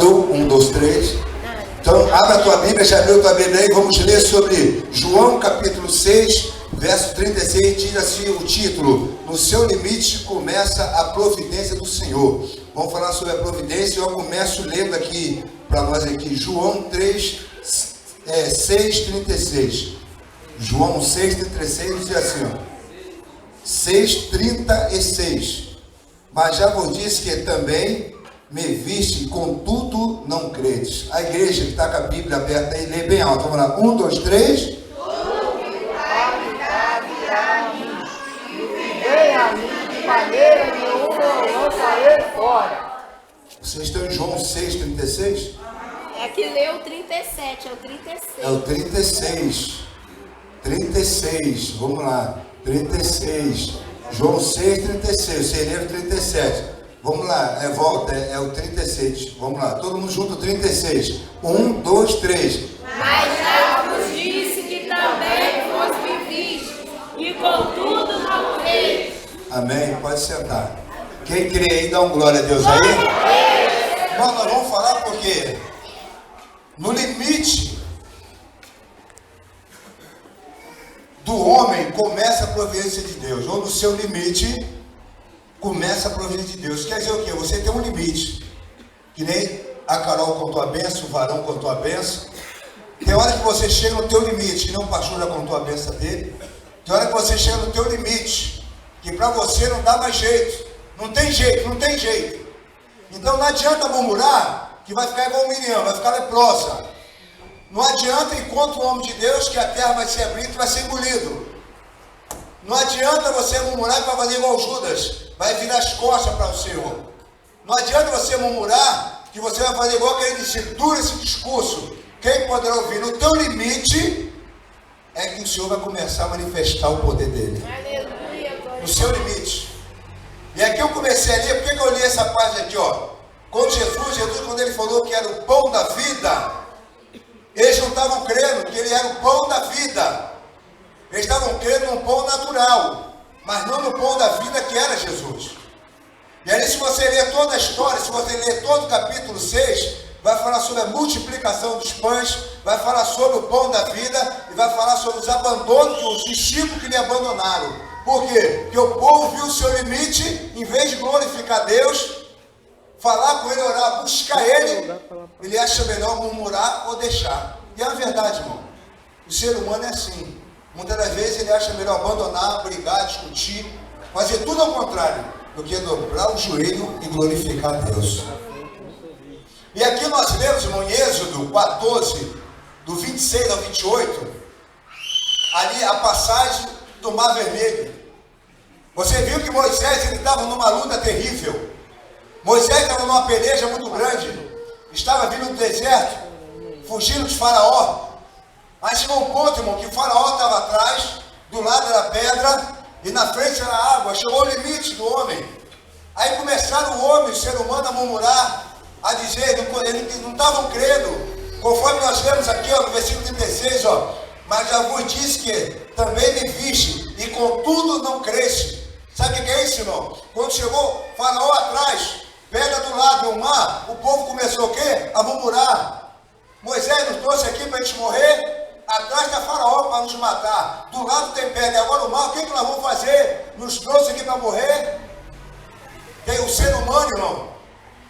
gravado? 1, 2, 3. Então, abra a tua Bíblia, já abriu a tua Bíblia aí, vamos ler sobre João capítulo 6, verso 36, diz assim o título: no seu limite começa a providência do Senhor. Vamos falar sobre a providência. Eu começo lendo aqui para nós aqui, João 6,36. João 6,36 diz assim, ó, 6,36. Mas já vos disse que também me viste, contudo não credes. A igreja que está com a Bíblia aberta aí, lê bem alto. Vamos lá, 1, 2, 3. De maneira nenhuma eu lançarei fora. Vocês estão em João 6,36? É que leu 37, é o 36. É o 36. 36, vamos lá. 36. João 6,36. Vocês leram 37. Vamos lá, volta, é o 36. Vamos lá, todo mundo junto, 36. 1, 2, 3. Mas já vos disse que também vos me viste, e contudo não creis. Amém? Pode sentar. Quem crê aí, dá um glória a Deus aí. Nós vamos falar porque no limite do homem começa a providência de Deus, ou no seu limite começa a providência de Deus. Quer dizer o quê? Você tem um limite, que nem a Carol contou a benção, o varão contou a benção. Tem hora que você chega no teu limite, que nem o pastor já contou a benção dele. Tem hora que você chega no teu limite, que para você não dá mais jeito. Não tem jeito, não tem jeito. Então não adianta murmurar, que vai ficar igual o Miriam, vai ficar leprosa. Não adianta enquanto o homem de Deus, que a terra vai se abrir e vai ser engolido. Não adianta você murmurar que vai fazer igual Judas, vai virar as costas para o Senhor. Não adianta você murmurar que você vai fazer igual aquele discípulo, dura esse discurso. Quem poderá ouvir? No teu limite é que o Senhor vai começar a manifestar o poder dele. Aleluia, No seu limite. E aqui eu comecei a ler, por que eu li essa página aqui, ó? Quando Jesus, quando ele falou que era o pão da vida, eles não estavam crendo que ele era o pão da vida. Eles estavam crendo no pão natural, mas não no pão da vida que era Jesus. E aí, se você ler toda a história, se você ler todo o capítulo 6, vai falar sobre a multiplicação dos pães, vai falar sobre o pão da vida e vai falar sobre os abandonos, os discípulos que lhe abandonaram. Por quê? Porque o povo viu o seu limite, em vez de glorificar Deus, falar com ele, orar, buscar ele acha melhor murmurar ou deixar. E é a verdade, irmão. O ser humano é assim. Muitas das vezes ele acha melhor abandonar, brigar, discutir, fazer tudo ao contrário, do que dobrar o joelho e glorificar a Deus. E aqui nós lemos, irmão, em Êxodo 14, do 26 ao 28, ali a passagem do Mar Vermelho. Você viu que Moisés estava numa luta terrível. Moisés estava numa peleja muito grande. Estava vindo do deserto, fugindo de Faraó. Mas chegou um ponto, irmão, que o Faraó estava atrás, do lado era pedra, e na frente era água. Chegou o limite do homem. Aí começaram o homem, o ser humano, a murmurar, a dizer, eles não estavam crendo. Conforme nós lemos aqui, ó, no versículo 36, ó, mas já vos disse que também me viste, e contudo não creste. Sabe o que é isso, irmão? Quando chegou Faraó atrás, pedra do lado do mar, o povo começou o quê? A murmurar. Moisés nos trouxe aqui para a gente morrer. Atrás da Faraó para nos matar. Do lado tem pedra, e agora o mar, o que nós vamos fazer? Nos trouxe aqui para morrer. Tem o ser humano, irmão.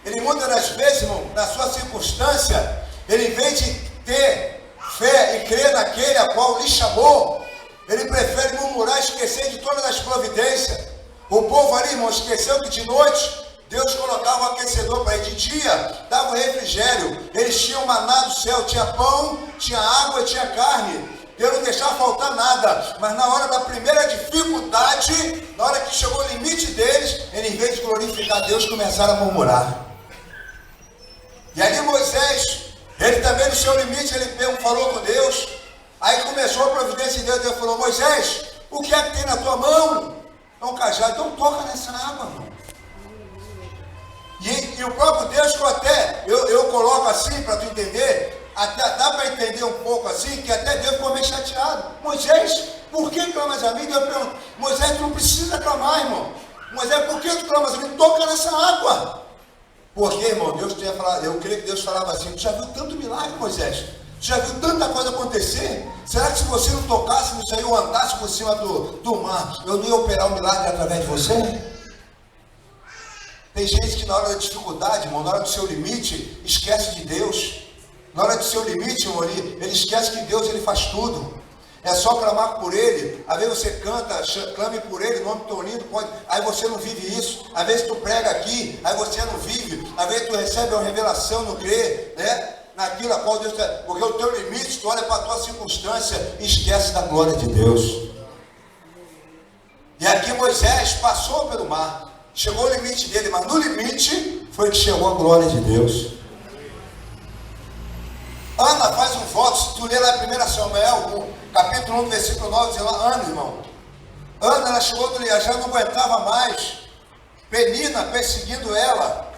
Ele muitas das vezes, irmão, na sua circunstância, ele em vez de ter fé e crer naquele a qual lhe chamou, ele prefere murmurar, esquecer de todas as providências. O povo ali, irmão, esqueceu que de noite Deus colocava um aquecedor para ele, de dia dava refrigério, eles tinham maná do céu, tinha pão, tinha água, tinha carne. Deus não deixava faltar nada, mas na hora da primeira dificuldade, na hora que chegou o limite deles, eles, em vez de glorificar Deus, começaram a murmurar. E ali Moisés, ele também no seu limite, ele falou com Deus. Aí começou a providência de Deus. Deus falou: Moisés, o que é que tem na tua mão? É um cajado. Então toca nessa água, irmão. E o próprio Deus, que eu coloco assim para tu entender, até dá para entender um pouco assim, que até Deus ficou meio chateado. Moisés, por que clamas a mim? Deus perguntou: Moisés, tu não precisa clamar, irmão. Moisés, por que tu clamas a mim? Toca nessa água. Porque, irmão, Deus tinha falado, eu creio que Deus falava assim: tu já viu tanto milagre, Moisés? Tu já viu tanta coisa acontecer? Será que se você não tocasse nisso aí, ou andasse por cima do mar, eu não ia operar um milagre através de você? Tem gente que na hora da dificuldade, irmão, na hora do seu limite, esquece de Deus. Na hora do seu limite, irmão, ele esquece que Deus, ele faz tudo. É só clamar por Ele. Às vezes você canta, clame por Ele, nome tão lindo, pode. Aí você não vive isso. Às vezes tu prega aqui, aí você não vive. Às vezes tu recebe uma revelação, não crê, né? Naquilo a qual Deus está. Porque o teu limite, tu olha para a tua circunstância e esquece da glória de Deus. E aqui Moisés passou pelo mar. Chegou o limite dele, mas no limite foi que chegou a glória de Deus. Ana faz um voto, se tu ler lá em 1 Samuel, capítulo 1, versículo 9, diz lá: Ana, irmão. Ana, ela chegou do já não aguentava mais. Penina perseguindo ela.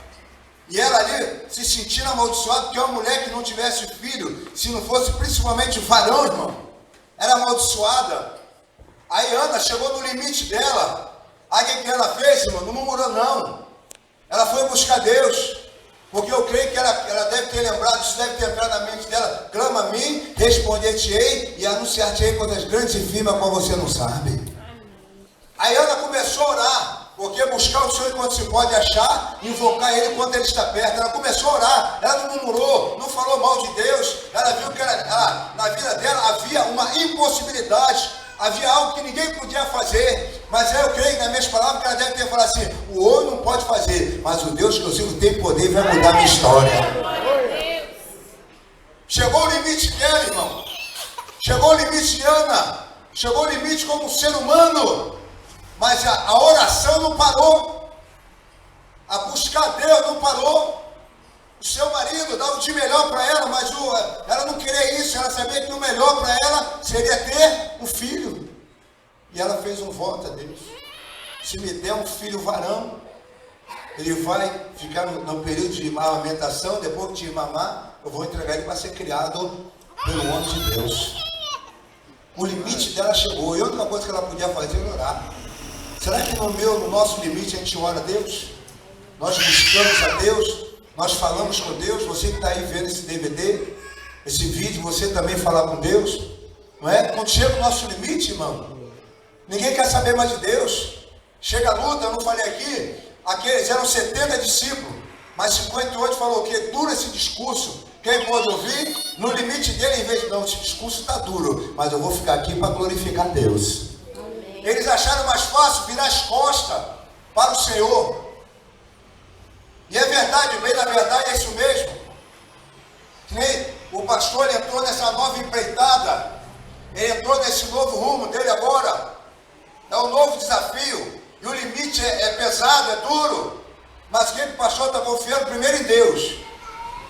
E ela ali se sentindo amaldiçoada, porque uma mulher que não tivesse filho, se não fosse principalmente o varão, irmão, era amaldiçoada. Aí Ana chegou no limite dela. Aí o que ela fez, irmão? Não murmurou, não. Ela foi buscar Deus. Porque eu creio que ela deve ter lembrado, isso deve ter entrado na mente dela: clama a mim, responder-te-ei e anunciar-te-ei coisas grandes e firmes, como você não sabe. Aí Ana começou a orar, porque buscar o Senhor enquanto se pode achar, invocar Ele enquanto Ele está perto. Ela começou a orar, ela não murmurou, não falou mal de Deus. Ela viu que na vida dela havia uma impossibilidade, havia algo que ninguém podia fazer. Mas eu creio, nas minhas palavras, que ela deve ter falado assim: o homem não pode fazer, mas o Deus que eu sirvo tem poder e vai mudar a minha história. Chegou o limite dela, irmão. Chegou o limite de Ana. Chegou o limite como ser humano. Mas a oração não parou. A buscar Deus não parou. O seu marido dava o de melhor para ela, mas ela não queria isso. Ela sabia que o melhor para ela seria ter um filho. E ela fez um voto a Deus: se me der um filho varão, ele vai ficar no período de amamentação. Depois de mamar, eu vou entregar ele para ser criado pelo homem de Deus. O limite dela chegou. E outra coisa que ela podia fazer era orar. Será que no nosso limite a gente ora a Deus? Nós buscamos a Deus? Nós falamos com Deus? Você que está aí vendo esse DVD, esse vídeo, você também falar com Deus? Não é? Quando chega o nosso limite, irmão, ninguém quer saber mais de Deus. Chega a luta, eu não falei aqui, aqueles eram 70 discípulos, mas 58 falou que dura esse discurso. Quem pode ouvir? No limite dele, em vez de não, esse discurso está duro, mas eu vou ficar aqui para glorificar Deus. Eles acharam mais fácil virar as costas para o Senhor. E é verdade, bem na verdade é isso mesmo. O pastor, ele entrou nessa nova empreitada, ele entrou nesse novo rumo dele agora. É um novo desafio. E o limite é pesado, é duro. Mas quem o pastor está confiando? Primeiro em Deus.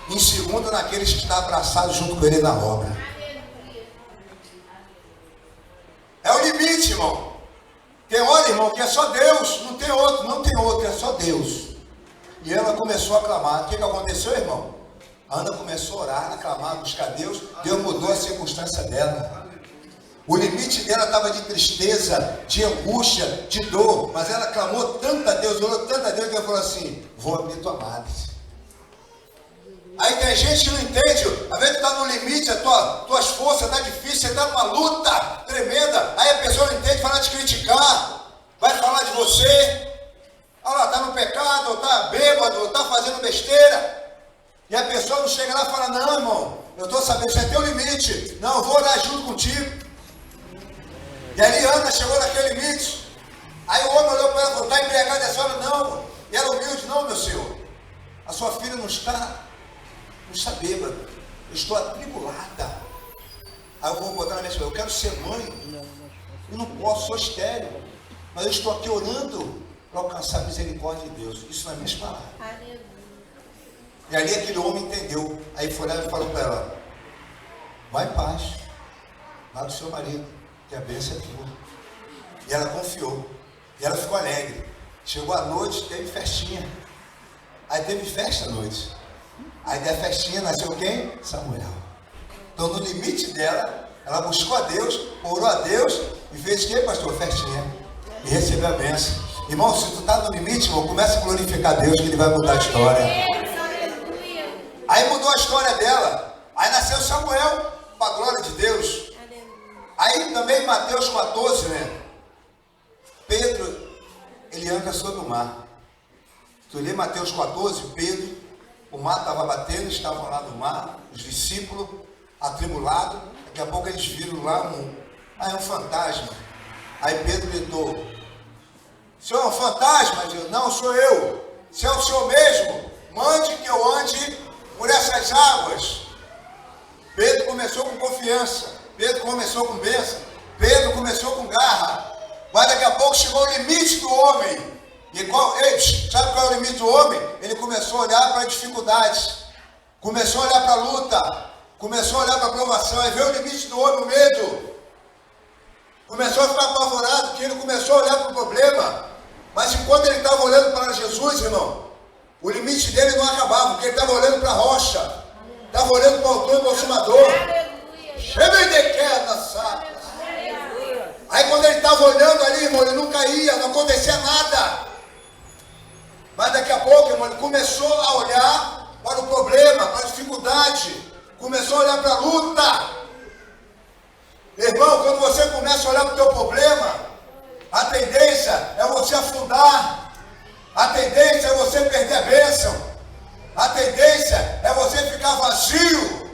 Em segundo, naqueles que estão abraçados junto com ele na obra. É o limite, irmão. Tem hora, irmão, que é só Deus. Não tem outro, é só Deus. E ela começou a clamar. O que aconteceu, irmão? A Ana começou a orar, a clamar, a buscar Deus. Deus mudou a circunstância dela. O limite dela estava de tristeza, de angústia, de dor. Mas ela clamou tanto a Deus, orou tanto a Deus, que ela falou assim: vou abrir tua madre. Aí tem gente que não entende. Às vezes tu está no limite, tuas forças estão difíceis, você está numa luta tremenda. Aí a pessoa não entende, vai te criticar, vai falar de você. Olha lá, está no pecado, ou está bêbado, ou está fazendo besteira. E a pessoa não chega lá e fala: não, irmão, eu estou sabendo, você tem um limite. Não, eu vou orar junto contigo. E ali Ana chegou naquele limite. Aí o homem olhou para ela e falou: está embriagada essa hora? Não. E ela humilde: não, meu senhor, a sua filha não está bêbada, eu estou atribulada. Aí eu vou botar na minha cabeça: eu quero ser mãe, eu não posso, sou estéril, mas eu estou aqui orando para alcançar a misericórdia de Deus. Isso nas minhas palavras. E ali aquele homem entendeu. Aí foi lá e falou para ela: vai em paz, lá do seu marido, que a bênção é tua. E ela confiou, e ela ficou alegre. Chegou a noite, teve festinha. Aí teve festa à noite. Aí da festinha nasceu quem? Samuel. Então no limite dela, ela buscou a Deus, orou a Deus e fez o que, pastor? Festinha. E recebeu a bênção. Irmão, se tu está no limite, irmão, começa a glorificar Deus, que Ele vai mudar a história. a história dela. Aí nasceu Samuel, para a glória de Deus. Aí também Mateus 14, né? Pedro, ele anda sobre o mar. Tu lê Mateus 14, Pedro, o mar estava batendo, estavam lá no mar, os discípulos, atribulados. Daqui a pouco eles viram lá um fantasma. Aí Pedro gritou: Senhor, é um fantasma? Eu, não, sou eu. Se é o Senhor mesmo, mande que eu ande por essas águas. Pedro começou com confiança, Pedro começou com bênção, Pedro começou com garra, mas daqui a pouco chegou o limite do homem. E sabe qual é o limite do homem? Ele começou a olhar para dificuldades, começou a olhar para a luta, começou a olhar para a provação, e veio o limite do homem, o medo. Começou a ficar apavorado, porque ele começou a olhar para o problema. Mas enquanto ele estava olhando para Jesus, irmão, o limite dele não acabava, porque ele estava olhando para a rocha, estava olhando para o autor e consumador. Aí quando ele estava olhando ali, irmão, ele não caía, não acontecia nada. Mas daqui a pouco, irmão, ele começou a olhar para o problema, para a dificuldade, começou a olhar para a luta. Irmão, quando você começa a olhar para o teu problema, a tendência é você afundar, a tendência é você perder a bênção, a tendência é você ficar vazio.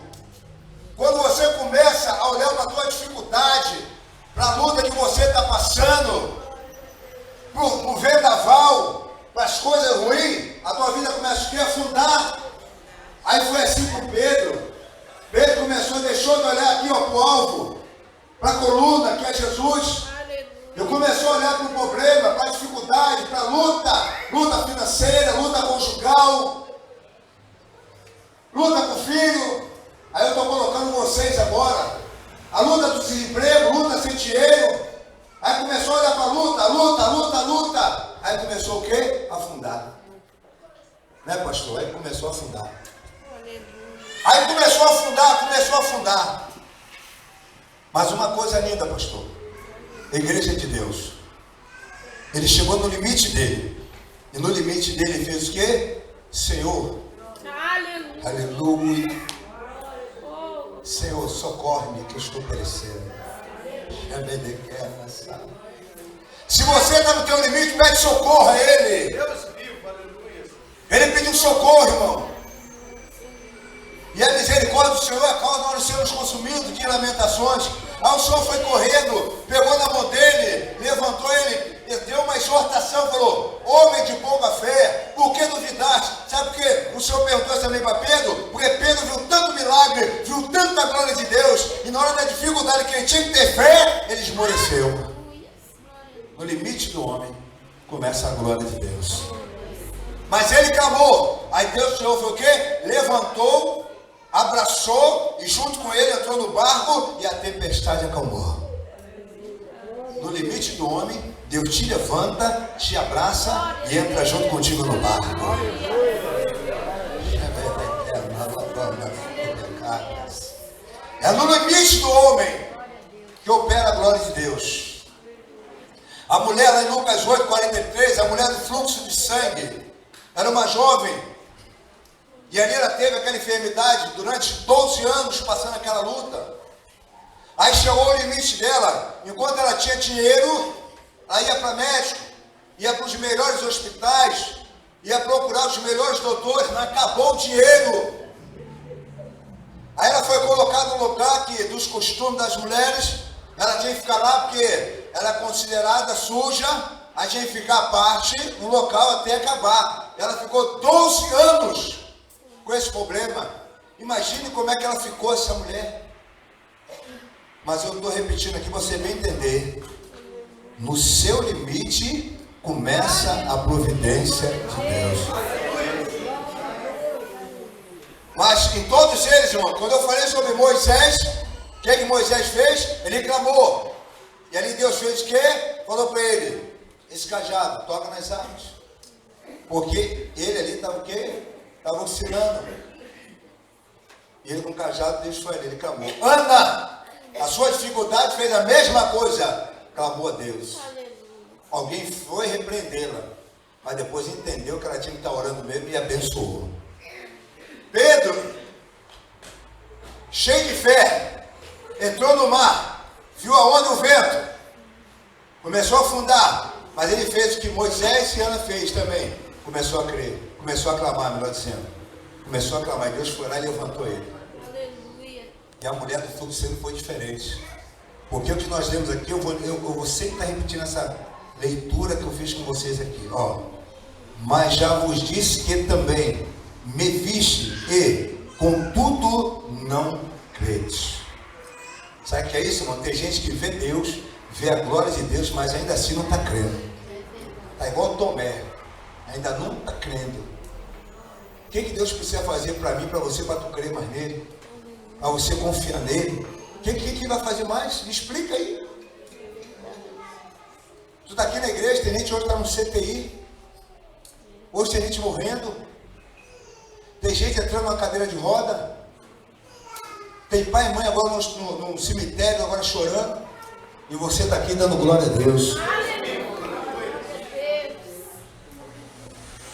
Quando você começa a olhar para a tua dificuldade, para a luta que você está passando, para o vendaval, para as coisas ruins, a tua vida começa a afundar. Aí foi assim com Pedro. Pedro começou, deixou de olhar aqui para o alvo, para a coluna, que é Jesus. Eu começou a olhar para o problema, para a dificuldade, para a luta financeira, luta conjugal, luta com o filho. Aí eu estou colocando vocês agora, a luta do desemprego, luta sem dinheiro. Aí começou a olhar para a luta. Aí começou o quê? A afundar. Né, pastor? Aí começou a afundar. Aí começou a afundar. Mas uma coisa linda, pastor. A igreja de Deus. Ele chegou no limite dele. E no limite dele ele fez o quê? Senhor. Aleluia. Senhor, socorre-me que eu estou perecendo. Se você está no teu limite, pede socorro a Ele. Ele pediu socorro, irmão. E a misericórdia do Senhor é a causa de nós sermos consumidos de lamentações. Aí o Senhor foi correndo, pegou na mão dele, levantou ele, deu uma exortação, falou: homem de pouca fé, por que duvidaste? Sabe por quê? O Senhor perguntou também para Pedro, porque Pedro viu tanto milagre, viu tanta glória de Deus, e na hora da dificuldade que ele tinha que ter fé, ele esmoreceu. No limite do homem, começa a glória de Deus. Mas ele clamou, aí Deus, o Senhor foi o quê? Levantou, abraçou, e junto com ele entrou no barco, e a tempestade acalmou. No limite do homem, Deus te levanta, te abraça e entra junto contigo no barco. É no limite do homem que opera a glória de Deus. A mulher lá em Lucas 8:43, a mulher do fluxo de sangue, era uma jovem, e ali ela teve aquela enfermidade durante 12 anos passando aquela luta. Aí chegou o limite dela. Enquanto ela tinha dinheiro, ela ia para médico, ia para os melhores hospitais, ia procurar os melhores doutores, mas acabou o dinheiro. Aí ela foi colocada no lugar que, dos costumes das mulheres, ela tinha que ficar lá porque ela é considerada suja, aí tinha que ficar à parte no local até acabar. Ela ficou 12 anos com esse problema. Imagine como é que ela ficou, essa mulher. Mas eu estou repetindo aqui, você bem entender. No seu limite, começa a providência de Deus. Mas em todos eles, irmão, quando eu falei sobre Moisés, o que Moisés fez? Ele clamou. E ali Deus fez o quê? Falou para ele: esse cajado, toca nas águas. Porque ele ali estava o quê? Estava ensinando. E ele com o cajado deixou ele clamou. Ana! A sua dificuldade fez a mesma coisa. Clamou a Deus. Alguém foi repreendê-la, mas depois entendeu que ela tinha que estar orando mesmo e abençoou. Pedro, cheio de fé, entrou no mar, viu a onda e o vento, começou a afundar, mas ele fez o que Moisés e Ana fez também, começou a crer, começou a clamar, melhor dizendo, começou a clamar, e Deus foi lá e levantou ele. Aleluia. E a mulher do fogo não foi diferente, porque o que nós lemos aqui, eu vou sempre estar repetindo essa leitura que eu fiz com vocês aqui, ó. Mas já vos disse que também me viste e contudo não credes. Sabe o que é isso, irmão? Tem gente que vê Deus, vê a glória de Deus, mas ainda assim não está crendo. Está igual o Tomé, ainda não está crendo. O que Deus precisa fazer para mim, para você, para tu crer mais nele? Para você confiar nele? O que vai fazer mais? Me explica aí. Tu está aqui na igreja, tem gente hoje está no CTI. Hoje tem gente morrendo. Tem gente entrando numa cadeira de roda. Tem pai e mãe agora no cemitério, agora chorando. E você está aqui dando glória a Deus.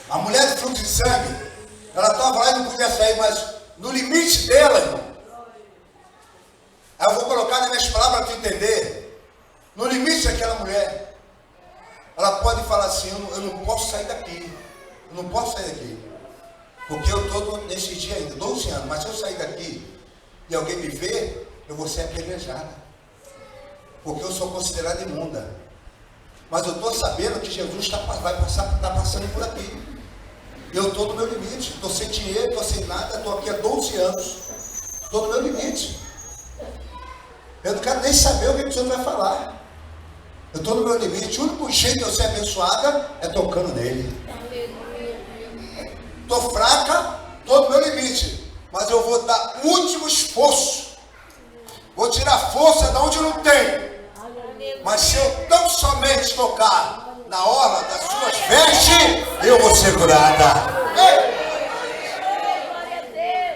A mulher do fluxo de sangue, ela estava lá e não podia sair, mas no limite dela, irmão. Aí eu vou colocar nas minhas palavras para tu entender. No limite daquela mulher, ela pode falar assim, eu não posso sair daqui. Eu não posso sair daqui. Porque eu estou nesse dia ainda, 12 anos, mas se eu sair daqui e alguém me ver, eu vou ser apedrejada. Porque eu sou considerada imunda. Mas eu estou sabendo que Jesus está passando por aqui. Eu estou no meu limite, estou sem dinheiro, estou sem nada, estou aqui há 12 anos. Estou no meu limite. Eu não quero nem saber o que o Senhor vai falar. Eu estou no meu limite. O único jeito de eu ser abençoada é tocando nele. Estou fraca, estou no meu limite. Mas eu vou dar o último esforço. Vou tirar força de onde eu não tenho. Mas se eu tão somente tocar na orla das suas vestes, eu vou ser curada.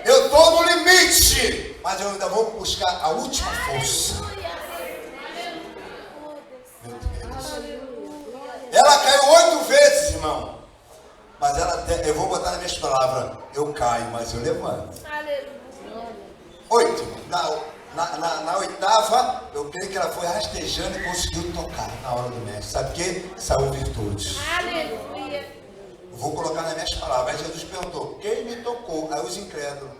Eu estou no limite, mas eu ainda vou buscar a última força. Meu Deus. Ela caiu 8 vezes, irmão. Mas eu vou botar nas minhas palavras, eu caio, mas eu levanto. 8. Na oitava, eu creio que ela foi rastejando e conseguiu tocar na hora do mestre. Sabe o quê? Saiu virtude. Aleluia. Eu vou colocar nas minhas palavras. Aí Jesus perguntou, quem me tocou? Aí os incrédulos,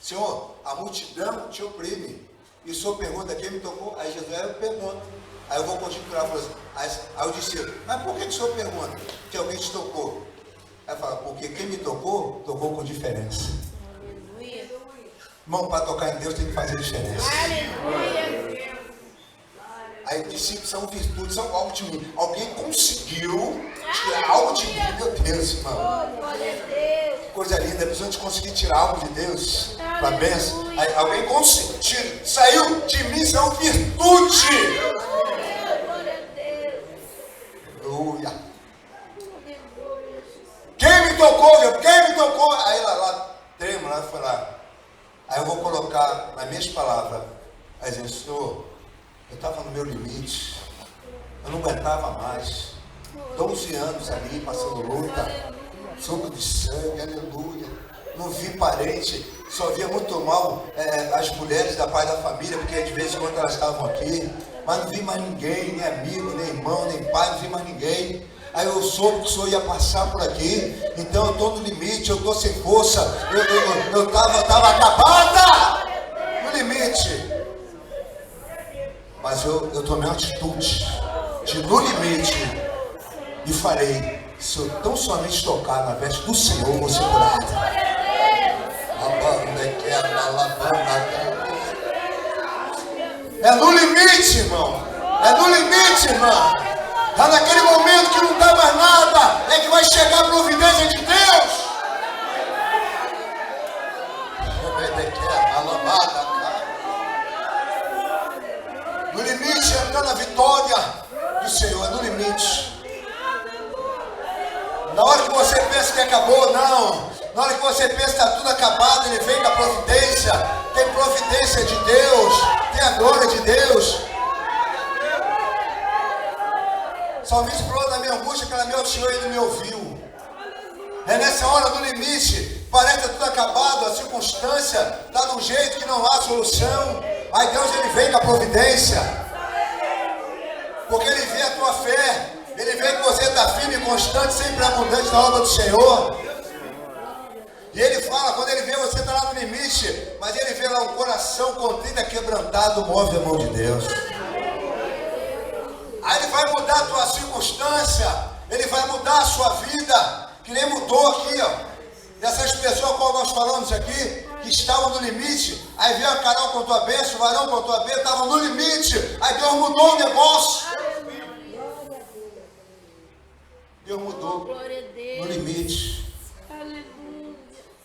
Senhor, a multidão te oprime. E o Senhor pergunta, quem me tocou? Aí Jesus, eu pergunto. Aí eu vou continuar falando assim. Aí eu disse, mas por que o Senhor pergunta que alguém te tocou? Aí fala, porque quem me tocou, tocou com diferença. Irmão, para tocar em Deus tem que fazer diferença. Aleluia. Aí discípulos são virtudes, são algo de mim. Alguém conseguiu tirar algo de mim, meu Deus, irmão. Coisa linda, precisamos de conseguir tirar algo de Deus para bênção. Aí, alguém conseguiu, saiu de mim, são virtude. Aleluia. Quem me tocou? Quem me tocou? Aí ela trema, ela foi lá. Aí eu vou colocar nas minhas palavras, aí dizendo, Senhor, eu estava no meu limite, eu não aguentava mais, 12 anos ali, passando luta, suco de sangue, aleluia, não vi parente, só via muito mal as mulheres da pai da família, porque de vez em quando elas estavam aqui, mas não vi mais ninguém, nem amigo, nem irmão, nem pai, não vi mais ninguém. Aí eu soube que o Senhor ia passar por aqui, então eu estou no limite, eu estou sem força, eu estava acabada, no limite. Mas eu tomei uma atitude de no limite e falei, se eu tão somente tocar na veste do Senhor, eu vou ser curado. É no limite, irmão, é no limite, irmão. Está naquele momento que não dá mais nada, é que vai chegar a providência de Deus. No limite, entrando na vitória do Senhor, é no limite. Na hora que você pensa que acabou, não. Na hora que você pensa que está tudo acabado, ele vem com a providência. Tem providência de Deus, tem a glória de Deus. O salmista falou da minha angústia, que ela me auxiliou e ele me ouviu. É nessa hora do limite parece que está tudo acabado, a circunstância está de um jeito que não há solução. Aí Deus, ele vem com a providência, porque ele vê a tua fé, ele vê que você está firme e constante, sempre abundante na obra do Senhor. E ele fala, quando ele vê você está lá no limite, mas ele vê lá um coração contrito e quebrantado, move a mão de Deus. Aí ele vai mudar a tua circunstância, ele vai mudar a sua vida, que nem mudou aqui, ó. Dessas pessoas, como nós falamos aqui, que estavam no limite, aí veio a Carol com a tua bênção, o varão com a tua bênção, estavam no limite, aí Deus mudou o negócio. Deus mudou no limite.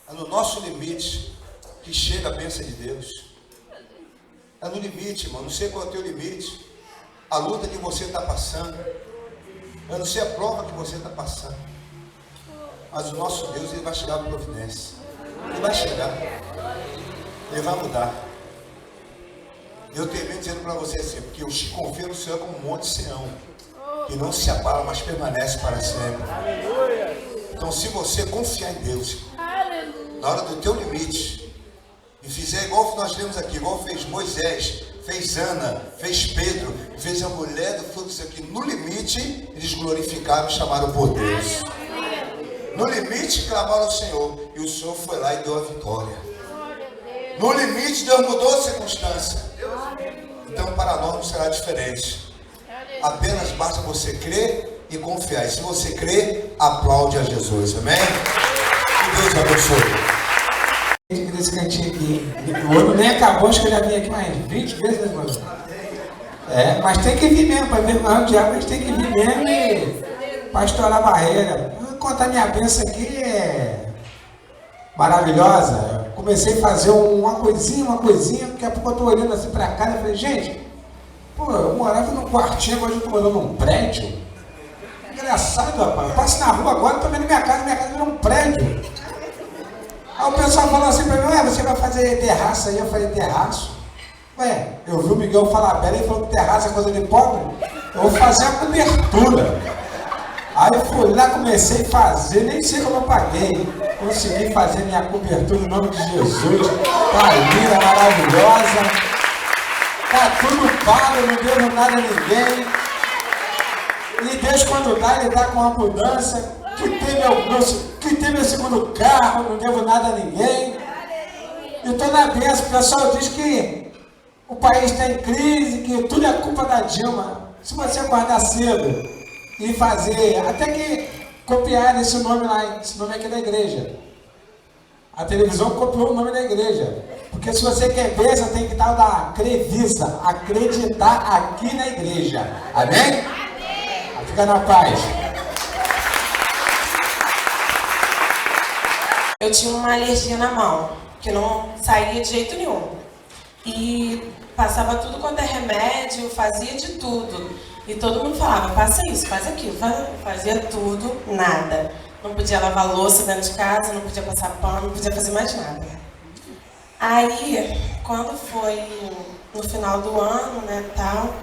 É no nosso limite que chega a bênção de Deus. É no limite, irmão. Não sei qual é o teu limite. A luta que você está passando. Eu não sei a prova que você está passando. Mas o nosso Deus, ele vai chegar com providência. Ele vai chegar. Ele vai mudar. Eu termino dizendo para você assim, porque eu te confio no Senhor como um monte Sião, que não se abala, mas permanece para sempre. Então, se você confiar em Deus, na hora do teu limite, e fizer igual nós lemos aqui, igual fez Moisés, fez Ana, fez Pedro, fez a mulher do fluxo aqui, no limite, eles glorificaram e chamaram por Deus. No limite, clamaram ao Senhor, e o Senhor foi lá e deu a vitória. No limite, Deus mudou a circunstância. Então, para nós não será diferente. Apenas basta você crer e confiar. E se você crer, aplaude a Jesus. Amém? Que Deus abençoe. Desse cantinho aqui. O ano nem acabou, acho que eu já vim aqui mais 20 vezes, né, mano? Mas tem que vir mesmo, para ver mais o diabo, mas tem que vir mesmo e pastorar a barreira. Vou contar minha bênção aqui, maravilhosa. Eu comecei a fazer uma coisinha, daqui a pouco eu tô olhando assim pra casa e falei, gente, pô, eu morava num quartinho, agora eu tô morando num prédio. Engraçado, rapaz. Eu passo na rua agora, tô vendo minha casa virou um prédio. Aí o pessoal falou assim pra mim, você vai fazer terraço aí? Eu falei, terraço? Eu vi o Miguel falar bela e falou que terraço é coisa de pobre. Eu vou fazer a cobertura. Aí eu fui lá, comecei a fazer, nem sei como eu paguei. Consegui fazer minha cobertura em nome de Jesus. Tá linda, maravilhosa. Tá tudo pago, não devo nada a ninguém. E Deus, quando dá, ele dá com abundância. Que tem meu segundo carro, não devo nada a ninguém. Eu estou na bênção. O pessoal diz que o país está em crise, que tudo é culpa da Dilma. Se você acordar cedo e fazer, até que copiaram esse nome lá, esse nome aqui da igreja. A televisão copiou o nome da igreja. Porque se você quer bênção, tem que dar da Crevisa, acreditar aqui na igreja. Amém? Fica na paz. Eu tinha uma alergia na mão, que não saía de jeito nenhum. E passava tudo quanto é remédio, fazia de tudo. E todo mundo falava, passa isso, faz aquilo. Fazia tudo, nada. Não podia lavar louça dentro de casa, não podia passar pano, não podia fazer mais nada. Aí, quando foi no final do ano, né, tal,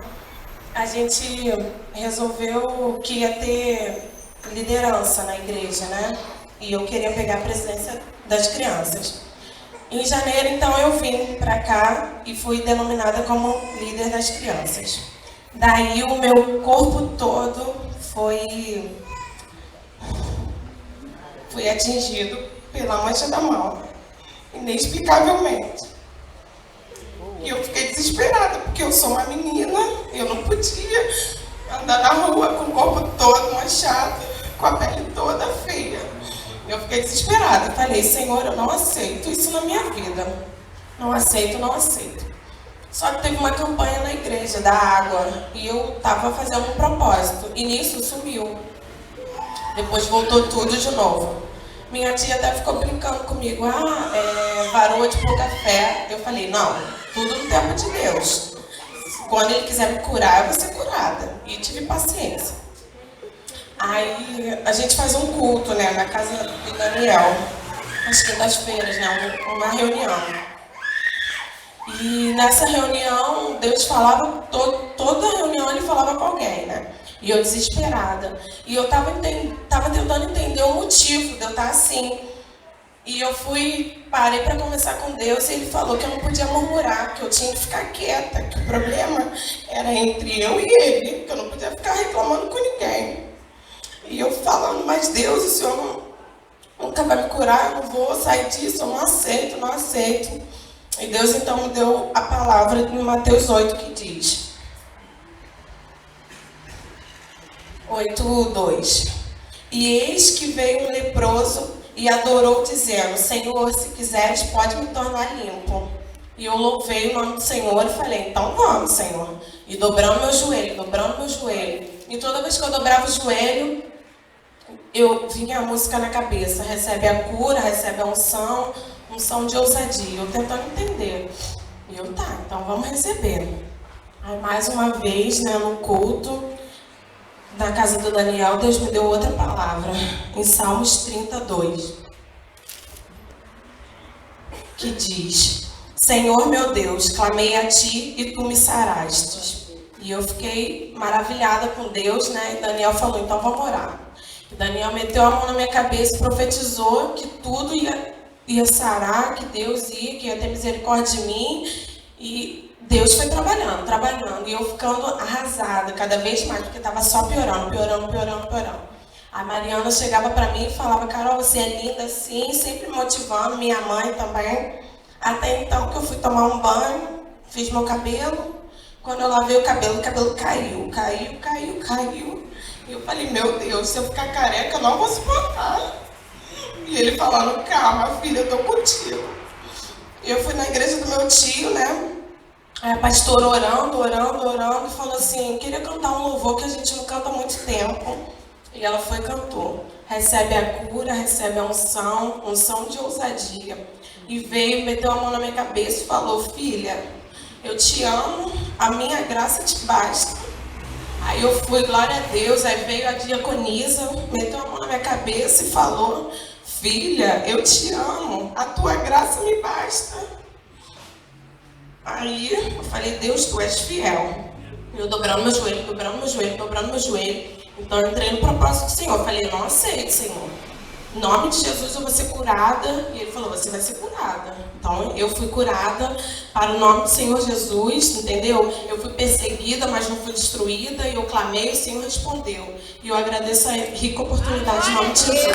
a gente resolveu que ia ter liderança na igreja, né? E eu queria pegar a presidência das crianças. Em janeiro, então, eu vim para cá e fui denominada como líder das crianças. Daí o meu corpo todo foi atingido pela mancha da mão, inexplicavelmente. E eu fiquei desesperada, porque eu sou uma menina, eu não podia andar na rua com o corpo todo manchado, com a pele toda feia. Eu fiquei desesperada, falei, Senhor, eu não aceito isso na minha vida. Não aceito, não aceito. Só que teve uma campanha na igreja da água e eu estava fazendo um propósito. E nisso sumiu. Depois voltou tudo de novo. Minha tia até ficou brincando comigo. Varoa de pouca fé. Eu falei, não, tudo no tempo de Deus. Quando Ele quiser me curar, eu vou ser curada. E tive paciência. Aí a gente faz um culto, né, na casa do Daniel. Às quintas-feiras, né, uma reunião. E nessa reunião, Deus falava, toda reunião Ele falava com alguém, né? E eu desesperada. E eu tava tentando entender o motivo de eu estar assim. E eu parei para conversar com Deus e ele falou que eu não podia murmurar, que eu tinha que ficar quieta, que o problema era entre eu e ele, que eu não podia ficar reclamando com ninguém. E eu falando, mas Deus, o Senhor nunca vai me curar, eu não vou sair disso, eu não aceito, não aceito. E Deus então me deu a palavra em Mateus 8 que diz, 8:2. E eis que veio um leproso e adorou, dizendo, Senhor, se quiseres, pode me tornar limpo. E eu louvei o nome do Senhor e falei, então vamos, Senhor. E dobrando meu joelho. E toda vez que eu dobrava o joelho, eu vinha a música na cabeça. Recebe a cura, recebe a unção de ousadia. Eu tentando entender. E eu, tá, então vamos receber. Aí mais uma vez, né, no culto, na casa do Daniel, Deus me deu outra palavra, em Salmos 32, que diz, Senhor meu Deus, clamei a Ti e Tu me sarastes. E eu fiquei maravilhada com Deus, né? E Daniel falou, então vamos orar. E Daniel meteu a mão na minha cabeça e profetizou que tudo ia sarar, que Deus que ia ter misericórdia de mim. E Deus foi trabalhando, e eu ficando arrasada cada vez mais, porque estava só piorando. A Mariana chegava para mim e falava, Carol, você é linda assim, sempre motivando, minha mãe também. Até então que eu fui tomar um banho, fiz meu cabelo, quando eu lavei o cabelo caiu. E eu falei, meu Deus, se eu ficar careca, eu não vou suportar. E ele falando, calma, filha, eu tô contigo. E eu fui na igreja do meu tio, né? Aí a pastora orando, e falou assim, queria cantar um louvor que a gente não canta há muito tempo. E ela foi e cantou. Recebe a cura, recebe a unção de ousadia. E veio, meteu a mão na minha cabeça e falou, filha, eu te amo, a minha graça te basta. Aí eu fui, glória a Deus, aí veio a diaconisa, meteu a mão na minha cabeça e falou, filha, eu te amo, a tua graça me basta. Aí eu falei, Deus, Tu és fiel. Eu dobrando meu joelho. Então eu entrei no propósito do Senhor. Eu falei, não aceito, Senhor. Em nome de Jesus eu vou ser curada. E Ele falou, você vai ser curada. Então eu fui curada para o nome do Senhor Jesus, entendeu? Eu fui perseguida, mas não fui destruída. E eu clamei, o Senhor respondeu. E eu agradeço a rica oportunidade em nome de Jesus.